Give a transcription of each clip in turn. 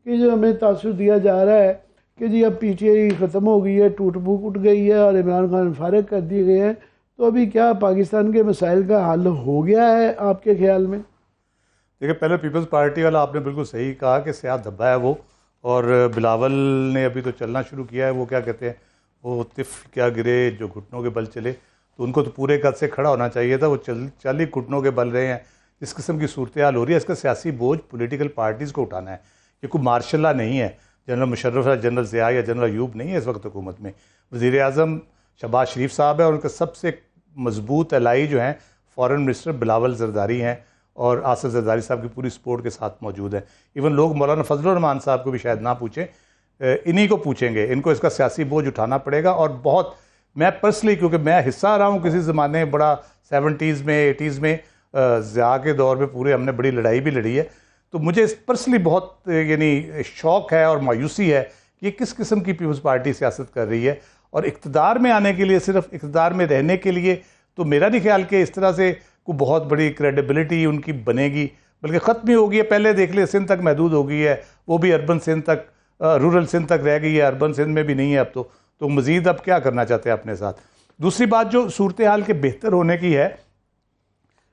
कि जो हमें तासुर दिया जा रहा है कि जी अब PTI ख़त्म हो गई है, टूट फूट उठ गई है और इमरान खान फारिग कर दिए गए हैं, तो अभी क्या पाकिस्तान के मसाइल का हल हो गया है आपके ख्याल में? देखिए, पहले पीपल्स पार्टी वाला आपने बिल्कुल सही कहा कि सियाह धब्बा है वो, और बिलावल ने अभी तो चलना शुरू किया है। वो क्या कहते हैं, वो तिफ क्या गिरे जो घुटनों के बल चले, तो उनको तो पूरे कद से खड़ा होना चाहिए था। वो चल ही घुटनों के बल रहे हैं। इस किस्म की सूरत हाल हो रही है, इसका सियासी बोझ पॉलिटिकल पार्टीज़ को उठाना है। ये कोई मार्शल लॉ नहीं है, जनरल मुशर्रफ या जनरल ज़िया या जनरल अयूब नहीं है इस वक्त हुकूमत में। वज़ीर आज़म शहबाज शरीफ साहब है और उनका सबसे मजबूत एलाई जो हैं फॉरेन मिनिस्टर बिलावल ज़रदारी हैं, और आसिफ ज़रदारी साहब की पूरी सपोर्ट के साथ मौजूद है। इवन लोग मौलाना फजलुर रहमान साहब को भी शायद ना पूछें, इन्हीं को पूछेंगे। इनको इसका सियासी बोझ उठाना पड़ेगा। और बहुत, मैं पर्सनली, क्योंकि मैं हिस्सा रहा हूँ किसी ज़माने बड़ा 70s में 80s में, ज़िया के दौर में पूरे हमने बड़ी लड़ाई भी लड़ी है, तो मुझे इस पर्सनली बहुत यानी शौक़ है और मायूसी है कि ये किस किस्म की पीपल्स पार्टी सियासत कर रही है। और इक़्तिदार में आने के लिए, सिर्फ इक़्तिदार में रहने के लिए, तो मेरा नहीं ख्याल कि इस तरह से कोई बहुत बड़ी क्रेडिबिलिटी उनकी बनेगी, बल्कि ख़त्म ही हो गई है। पहले देख ले, सिंध तक महदूद हो गई है, वो भी अर्बन सिंध तक, रूरल सिंध तक रह गई है, अर्बन सिंध में भी नहीं है अब तो मज़ीद अब क्या करना चाहते हैं अपने साथ। दूसरी बात जो सूरत हाल के बेहतर होने की है,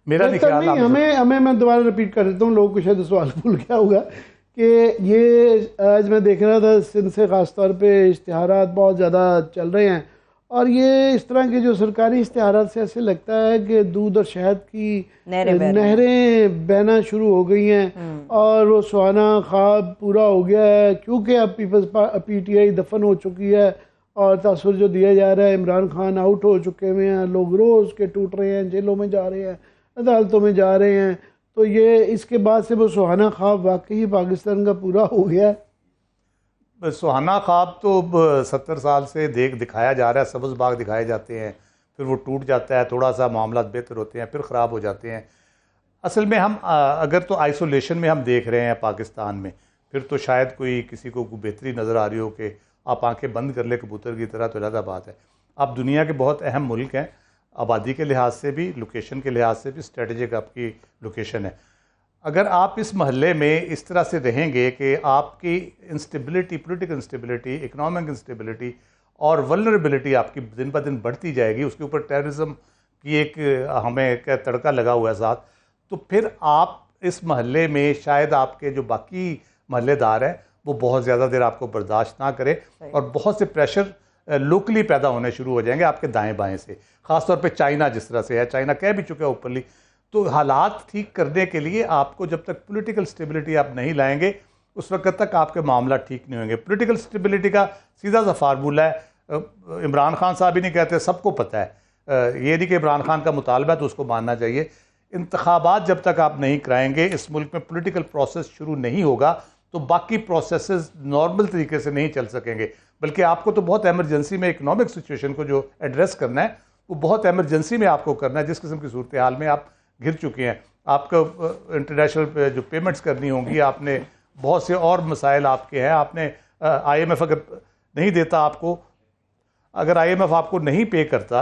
मेरा नहीं ख्याल, हमें मैं दोबारा रिपीट कर देता हूँ, लोगों को शायद सवाल भूल गया होगा कि ये आज मैं देख रहा था सिंध से ख़ास तौर पे इश्तिहारात बहुत ज़्यादा चल रहे हैं, और ये इस तरह के जो सरकारी इश्तिहारात से ऐसे लगता है कि दूध और शहद की नहरें बहना शुरू हो गई हैं और वो सुहाना ख्वाब पूरा हो गया है, क्योंकि अब PTI दफन हो चुकी है और तासुर जो दिया जा रहा है, इमरान खान आउट हो चुके हुए हैं, लोग रोज़ के टूट रहे हैं, जेलों में जा रहे हैं, अदालतों में जा रहे हैं, तो ये इसके बाद से वो सुहाना ख्वाब वाकई पाकिस्तान का पूरा हो गया है। सुहाना ख्वाब तो 70 साल से दिखाया जा रहा है। सब्ज़ बाग दिखाए जाते हैं, फिर वो टूट जाता है, थोड़ा सा मामला बेहतर होते हैं, फिर ख़राब हो जाते हैं। असल में हम अगर तो आइसोलेशन में हम देख रहे हैं पाकिस्तान में, फिर तो शायद कोई किसी को बेहतरी नज़र आ रही हो कि आप आंखें बंद कर ले कबूतर की तरह, तो अलग बात है। आप दुनिया के बहुत अहम मुल्क हैं, आबादी के लिहाज से भी, लोकेशन के लिहाज से भी स्ट्रेटजिक आपकी लोकेशन है। अगर आप इस महल्ले में इस तरह से रहेंगे कि आपकी instability, political instability, economic instability और वल्नरेबिलिटी आपकी दिन ब दिन बढ़ती जाएगी, उसके ऊपर टेररिज्म की एक हमें तड़का लगा हुआ है साथ, तो फिर आप इस महल्ले में शायद आपके जो बाकी महल्लेदार हैं वो बहुत ज़्यादा देर आपको बर्दाश्त ना करें, और बहुत से प्रेशर लोकली पैदा होने शुरू हो जाएंगे आपके दाएं बाएं से। ख़ासतौर पे चाइना जिस तरह से है, चाइना कह भी चुका है ओपनली। तो हालात ठीक करने के लिए आपको जब तक पॉलिटिकल स्टेबिलिटी आप नहीं लाएंगे, उस वक्त तक आपके मामला ठीक नहीं होंगे। पॉलिटिकल स्टेबिलिटी का सीधा सा फार्मूला है, इमरान खान साहब ही नहीं कहते, सबको पता है। ये नहीं कि इमरान खान का मुतालबा है तो उसको मानना चाहिए। इंतखाबात जब तक आप नहीं कराएंगे, इस मुल्क में पॉलिटिकल प्रोसेस शुरू नहीं होगा, तो बाकी प्रोसेसेस नॉर्मल तरीके से नहीं चल सकेंगे। बल्कि आपको तो बहुत एमरजेंसी में इकोनॉमिक सिचुएशन को जो एड्रेस करना है, वो बहुत एमरजेंसी में आपको करना है। जिस किस्म की सूरत हाल में आप घिर चुके हैं, आपको इंटरनेशनल जो पेमेंट्स करनी होंगी, आपने बहुत से और मसाइल आपके हैं। आपने IMF अगर नहीं देता आपको, अगर IMF आपको नहीं पे करता,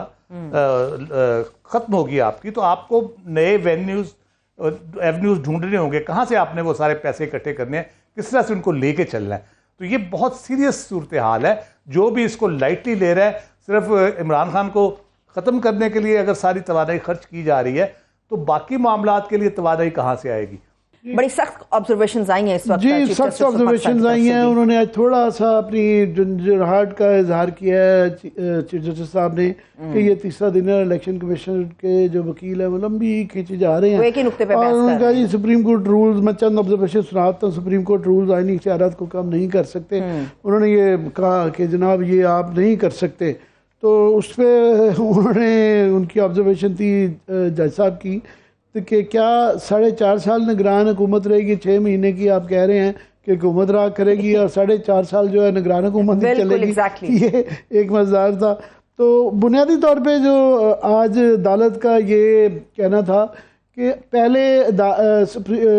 ख़त्म होगी आपकी, तो आपको नए एवेन्यूज़ ढूंढने होंगे। कहाँ से आपने वो सारे पैसे इकट्ठे करने हैं, किस तरह से उनको लेके चलना है। तो ये बहुत सीरियस सूरत हाल है। जो भी इसको लाइटली ले रहा है, सिर्फ इमरान खान को ख़त्म करने के लिए अगर सारी तवानाई खर्च की जा रही है, तो बाकी मामलात के लिए तवानाई कहाँ से आएगी। बड़ी सख्त ऑब्जर्वेशंस आई हैं इस वक्त। जी, सख्त ऑब्जर्वेशंस आई हैं। उन्होंने आज थोड़ा सा अपनी जुनहाट का इजहार किया है चीफ जस्टिस साहब ने कि ये तीसरा दिन है, इलेक्शन कमीशन के जो वकील है वो लंबी खींचे जा रहे हैं। और उनका जी सुप्रीम कोर्ट रूल्स, मैं चंद ऑब्जर्वेशन सुनाता हूँ। सुप्रीम कोर्ट रूल्स आईनी इख्तियारात को कम नहीं कर सकते। उन्होंने ये कहा कि जनाब ये आप नहीं कर सकते, तो उस पर उन्होंने उनकी ऑब्जर्वेशन थी जज साहब की कि क्या 4.5 साल निगरान हुकूमत रहेगी, 6 महीने की आप कह रहे हैं कि हुकूमत राज करेगी और 4.5 साल जो है निगरान हुकूमत चलेगी। ये एक मज़ेदार था। तो बुनियादी तौर पे जो आज अदालत का ये कहना था कि पहले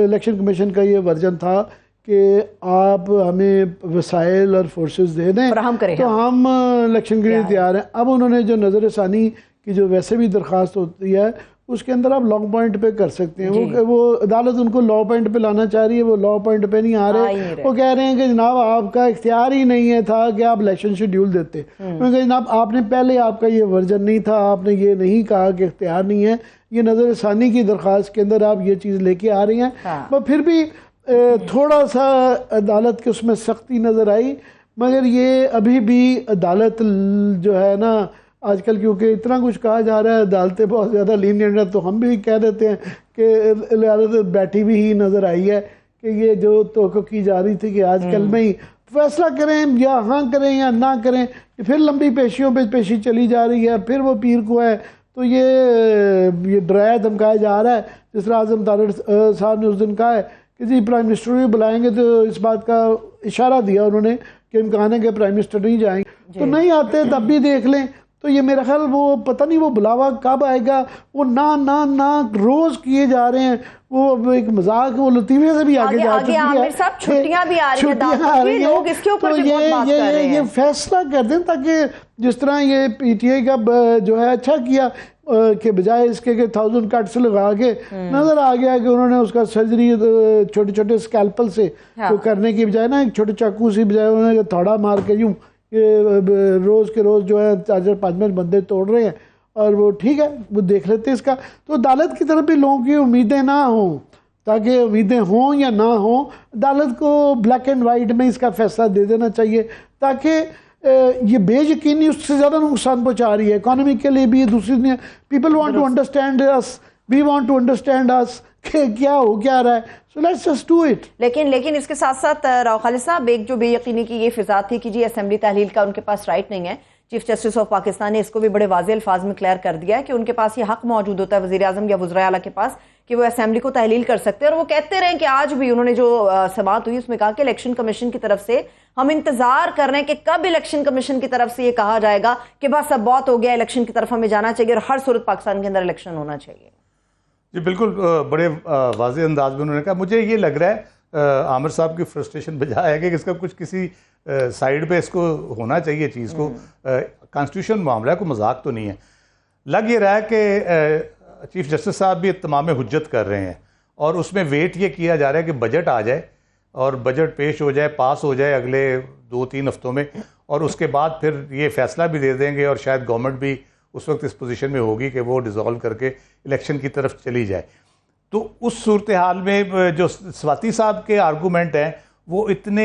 इलेक्शन कमीशन का ये वर्जन था कि आप हमें वसाइल और फोर्सेस दे दें तो हम इलेक्शन के लिए तैयार हैं। अब उन्होंने जो नज़र षानी की जो वैसे भी दरख्वास्त होती है उसके अंदर आप लॉ पॉइंट पे कर सकते हैं। वो अदालत उनको लॉ पॉइंट पे लाना चाह रही है, वो लॉ पॉइंट पे नहीं आ रहे। वो कह रहे हैं कि जनाब आपका इख्तियार ही नहीं है था कि आप इलेक्शन शेड्यूल देते। उन्होंने कहा जनाब आपने पहले आपका ये वर्जन नहीं था, आपने ये नहीं कहा कि इख्तियार नहीं है, ये नज़र षानी की दरख्वास्त के अंदर आप ये चीज़ लेके आ रही हैं। पर फिर भी थोड़ा सा अदालत के उसमें सख्ती नज़र आई, मगर ये अभी भी अदालत जो है ना आजकल, क्योंकि इतना कुछ कहा जा रहा है, अदालतें बहुत ज़्यादा लीनियंट है, तो हम भी कह देते हैं कि अदालत बैठी भी ही नज़र आई है कि ये जो तो की जा रही थी कि आजकल में ही फैसला करें, या हाँ करें या ना करें, फिर लंबी पेशियों पे पेशी चली जा रही है, फिर वो पीर को है। तो ये डराया धमकाया जा रहा है। जिस तरह आज़म तारिक साहब ने उस दिन कहा है कि जी प्राइम मिनिस्टर भी बुलाएंगे, तो इस बात का इशारा दिया उन्होंने कि इम्कान है कि प्राइम मिनिस्टर नहीं जाएंगे, तो नहीं आते तब भी देख लें। तो ये मेरा ख्याल वो पता नहीं वो बुलावा कब आएगा। वो ना रोज किए जा रहे हैं, वो एक मजाक, वो लतीफे से भी आगे जा चुकी है। छुट्टियां भी आ रही हैं, लोग इसके ऊपर भी बहुत बात कर रहे हैं। ये फैसला कर दें ताकि जिस तरह ये पीटीआई का जो है अच्छा किया के बजाय इसके कि 1000 कट्स लगा के नजर आ गया कि उन्होंने उसका सर्जरी छोटे छोटे स्कैल्पल से वो करने की बजाय ना एक छोटे चाकू से बजाय उन्होंने थोड़ा मार के यूं रोज के रोज जो है 4-5 बंदे तोड़ रहे हैं। और वो ठीक है, वो देख लेते हैं इसका। तो अदालत की तरफ भी लोगों की उम्मीदें ना हों, ताकि उम्मीदें हों या ना हों, अदालत को ब्लैक एंड वाइट में इसका फैसला दे देना चाहिए, ताकि ये बेयकीनी उससे ज़्यादा नुकसान पहुंचा रही है इकोनॉमी के लिए भी। दूसरी people want to understand us, we want to understand us कि क्या हो क्या रहा है, so let's just do it. लेकिन इसके साथ साथ राव खालिद साहब, एक जो बेयकीनी की ये फिजा थी कि जी असेंबली तहलील का उनके पास राइट नहीं है, चीफ जस्टिस ऑफ पाकिस्तान ने इसको भी बड़े वाज़ेह अल्फाज में क्लियर कर दिया है कि उनके पास ये हक मौजूद होता है वज़ीर आज़म या वज़ीर आला के पास कि वो असेंबली को तहलील कर सकते हैं। और वो कहते रहे कि आज भी उन्होंने जो समाअत हुई उसमें कहा कि इलेक्शन कमीशन की तरफ से हम इंतजार कर रहे हैं कि कब इलेक्शन कमीशन की तरफ से ये कहा जाएगा कि बस अब बहुत हो गया, इलेक्शन की तरफ हमें जाना चाहिए और हर सूरत पाकिस्तान के अंदर इलेक्शन होना चाहिए। जी बिल्कुल, बड़े वाज़ेह अंदाज में उन्होंने कहा। मुझे ये लग रहा है आमिर साहब की फ्रस्ट्रेशन बजाय है कि इसका कुछ किसी साइड पे इसको होना चाहिए चीज़ को। कॉन्स्टिट्यूशन मामला है, कोई मजाक तो नहीं है। लग ये रहा है कि चीफ जस्टिस साहब भी इत्माम हुज्जत कर रहे हैं और उसमें वेट ये किया जा रहा है कि बजट आ जाए और बजट पेश हो जाए, पास हो जाए अगले 2-3 हफ्तों में, और उसके बाद फिर ये फैसला भी दे देंगे और शायद गवर्नमेंट भी उस वक्त इस पोजीशन में होगी कि वो डिज़ोल्व करके इलेक्शन की तरफ चली जाए। तो उस सूरत हाल में जो स्वाति साहब के आर्गूमेंट हैं वो इतने,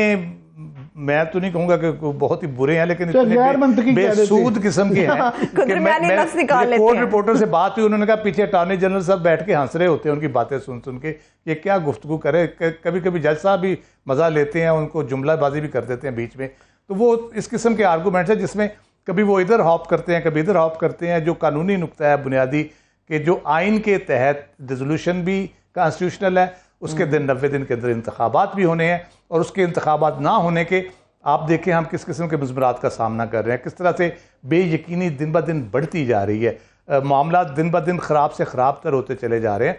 मैं तो नहीं कहूँगा कि बहुत ही बुरे हैं, लेकिन इतने बेसूद किस्म के हैं कि मैं कोर्ट रिपोर्टर से बात हुई, उन्होंने कहा पीछे अटॉर्नी जनरल साहब बैठ के हंस रहे होते हैं उनकी बातें सुन सुन के, ये क्या गुफ्तगू करे। कभी कभी जज साहब भी मज़ा लेते हैं, उनको जुमलाबाजी भी कर देते हैं बीच में। तो वो इस किस्म के आर्गूमेंट्स हैं जिसमें कभी वो इधर हॉप करते हैं, कभी इधर हॉप करते हैं। जो कानूनी नुक्ता है बुनियादी कि जो आइन के तहत डिसोल्यूशन भी कॉन्स्टिट्यूशनल है, उसके दिन 90 दिन के अंदर इंतखाबात भी होने हैं, और उसके इंतखाबात ना होने के आप देखें हम किस किस्म के मुज़मरात का सामना कर रहे हैं, किस तरह से बेयकीनी दिन ब दिन बढ़ती जा रही है। मामला दिन ब दिन ख़राब से ख़राब तर होते चले जा रहे हैं।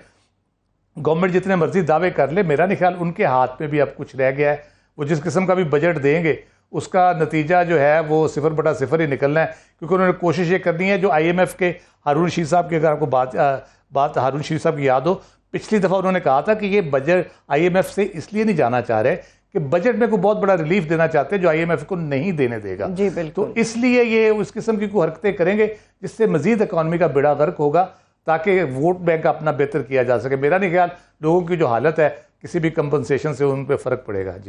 गवर्नमेंट जितने मर्जी दावे कर ले, मेरा नहीं ख्याल उनके हाथ में भी अब कुछ रह गया है। वो जिस किस्म का भी बजट देंगे उसका नतीजा जो है वो 0/0 ही निकलना है, क्योंकि उन्होंने कोशिश ये करनी है। जो IMF के हारून रशीद साहब की, अगर आपको बात हारून रशीद साहब की याद हो, पिछली दफ़ा उन्होंने कहा था कि ये बजट IMF से इसलिए नहीं जाना चाह रहे कि बजट में कोई बहुत बड़ा रिलीफ देना चाहते हैं जो IMF को नहीं देने देगा। जी बिल्कुल। तो इसलिए ये उस किस्म की कोई हरकतें करेंगे जिससे मजीद इकॉनमी का बेड़ा गर्क होगा, ताकि वोट बैंक अपना बेहतर किया जा सके। मेरा नहीं ख्याल लोगों की जो हालत है किसी भी कंपनसेशन से उन पर फ़र्क पड़ेगा। जी।